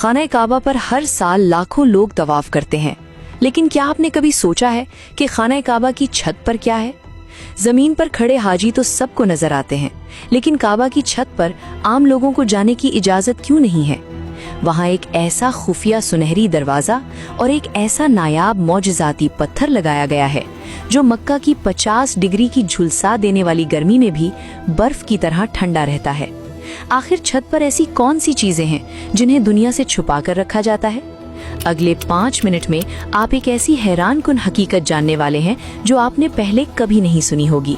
खाना काबा पर हर साल लाखों लोग तवाफ करते हैं, लेकिन क्या आपने कभी सोचा है कि खाना काबा की छत पर क्या है? जमीन पर खड़े हाजी तो सबको नजर आते हैं, लेकिन काबा की छत पर आम लोगों को जाने की इजाजत क्यों नहीं है? वहाँ एक ऐसा खुफिया सुनहरी दरवाजा और एक ऐसा नायाब मौजज़ाती पत्थर लगाया गया है जो मक्का की 50 डिग्री की झुलसा देने वाली गर्मी में भी बर्फ की तरह ठंडा रहता है। आखिर छत पर ऐसी कौन सी चीजें हैं जिन्हें दुनिया से छुपा कर रखा जाता है? अगले 5 मिनट में आप एक ऐसी हैरान कुन हकीकत जानने वाले हैं जो आपने पहले कभी नहीं सुनी होगी।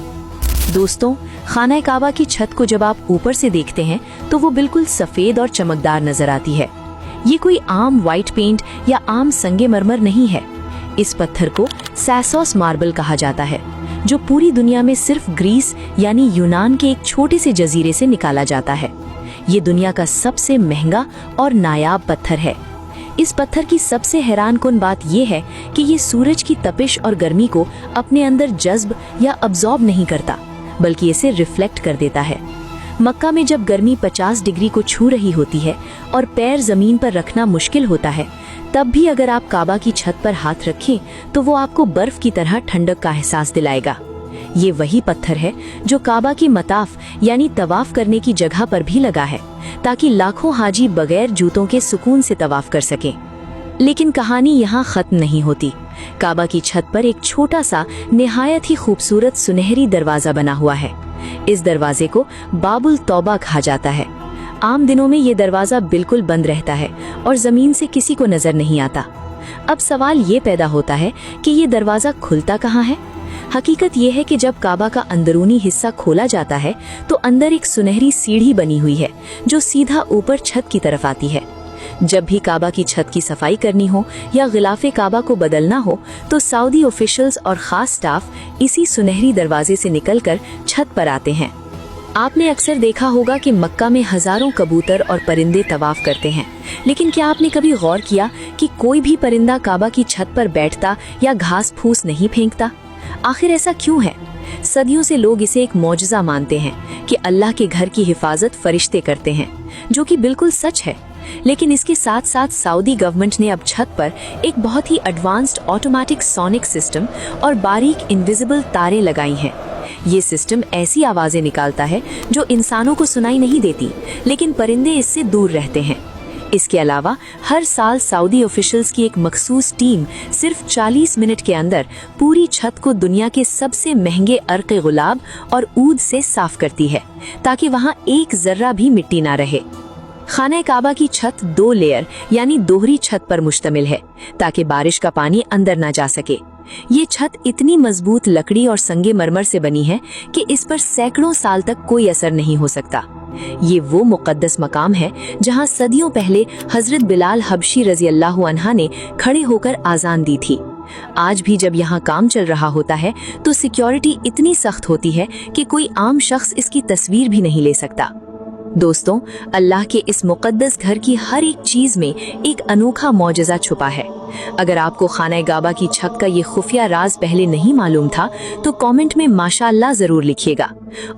दोस्तों, खाना काबा की छत को जब आप ऊपर से देखते हैं तो वो बिल्कुल सफेद और चमकदार नजर आती है। ये कोई आम व्हाइट पेंट या आम संगमरमर नहीं है। इस पत्थर को सैसोस मार्बल कहा जाता है, जो पूरी दुनिया में सिर्फ ग्रीस यानी यूनान के एक छोटे से जजीरे से निकाला जाता है। ये दुनिया का सबसे महंगा और नायाब पत्थर है। इस पत्थर की सबसे हैरानकुन बात यह है कि ये सूरज की तपिश और गर्मी को अपने अंदर जज्ब या अब्जॉर्ब नहीं करता, बल्कि इसे रिफ्लेक्ट कर देता है। मक्का में जब गर्मी 50 डिग्री को छू रही होती है और पैर जमीन पर रखना मुश्किल होता है, तब भी अगर आप काबा की छत पर हाथ रखें तो वो आपको बर्फ की तरह ठंडक का एहसास दिलाएगा। ये वही पत्थर है जो काबा की मताफ यानी तवाफ करने की जगह पर भी लगा है, ताकि लाखों हाजी बगैर जूतों के सुकून से तवाफ कर सकें। लेकिन कहानी यहाँ खत्म नहीं होती। काबा की छत पर एक छोटा सा निहायत ही खूबसूरत सुनहरी दरवाजा बना हुआ है। इस दरवाजे को बाबुल तौबा कहा जाता है। आम दिनों में ये दरवाजा बिल्कुल बंद रहता है और जमीन से किसी को नजर नहीं आता। अब सवाल ये पैदा होता है कि ये दरवाजा खुलता कहाँ है? हकीकत ये है कि जब काबा का अंदरूनी हिस्सा खोला जाता है तो अंदर एक सुनहरी सीढ़ी बनी हुई है जो सीधा ऊपर छत की तरफ आती है। जब भी काबा की छत की सफाई करनी हो या गिलाफे काबा को बदलना हो तो सऊदी ऑफिशियल्स और खास स्टाफ इसी सुनहरी दरवाजे से निकलकर छत पर आते हैं। आपने अक्सर देखा होगा कि मक्का में हजारों कबूतर और परिंदे तवाफ करते हैं, लेकिन क्या आपने कभी गौर किया कि कोई भी परिंदा काबा की छत पर बैठता या घास फूस नहीं फेंकता? आखिर ऐसा क्यों है? सदियों से लोग इसे एक मौजज़ा मानते हैं कि अल्लाह के घर की हिफाजत फरिश्ते करते हैं, जो कि बिल्कुल सच है। लेकिन इसके साथ साथ सऊदी गवर्नमेंट ने अब छत पर एक बहुत ही एडवांस्ड ऑटोमेटिक सोनिक सिस्टम और बारीक इनविजिबल तारे लगाई हैं। ये सिस्टम ऐसी आवाजें निकालता है जो इंसानों को सुनाई नहीं देती, लेकिन परिंदे इससे दूर रहते हैं। इसके अलावा हर साल सऊदी ऑफिशियल्स की एक मखसूस टीम सिर्फ 40 मिनट के अंदर पूरी छत को दुनिया के सबसे महंगे अर्क़े गुलाब और ऊद से साफ करती है, ताकि वहाँ एक जर्रा भी मिट्टी ना रहे। खाना काबा की छत 2 लेयर यानी दोहरी छत पर मुश्तमिल है, ताकि बारिश का पानी अंदर ना जा सके। ये छत इतनी मजबूत लकड़ी और संगमरमर से बनी है कि इस पर सैकड़ों साल तक कोई असर नहीं हो सकता। ये वो मुक़द्दस मकाम है जहां सदियों पहले हजरत बिलाल हबशी रज़ी अल्लाहु अन्हा ने खड़े होकर आज़ान दी थी। आज भी जब यहाँ काम चल रहा होता है तो सिक्योरिटी इतनी सख्त होती है कि कोई आम शख्स इसकी तस्वीर भी नहीं ले सकता। दोस्तों, अल्लाह के इस मुक़द्दस घर की हर एक चीज में एक अनोखा मौजज़ा छुपा है। अगर आपको खाना काबा की छत का ये खुफिया राज पहले नहीं मालूम था तो कमेंट में माशाअल्लाह जरूर लिखिएगा।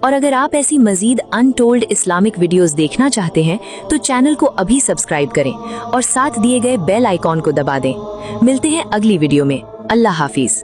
और अगर आप ऐसी मजीद अनटोल्ड इस्लामिक वीडियोस देखना चाहते हैं तो चैनल को अभी सब्सक्राइब करें और साथ दिए गए बेल आइकॉन को दबा दें। मिलते हैं अगली वीडियो में। अल्लाह हाफिज।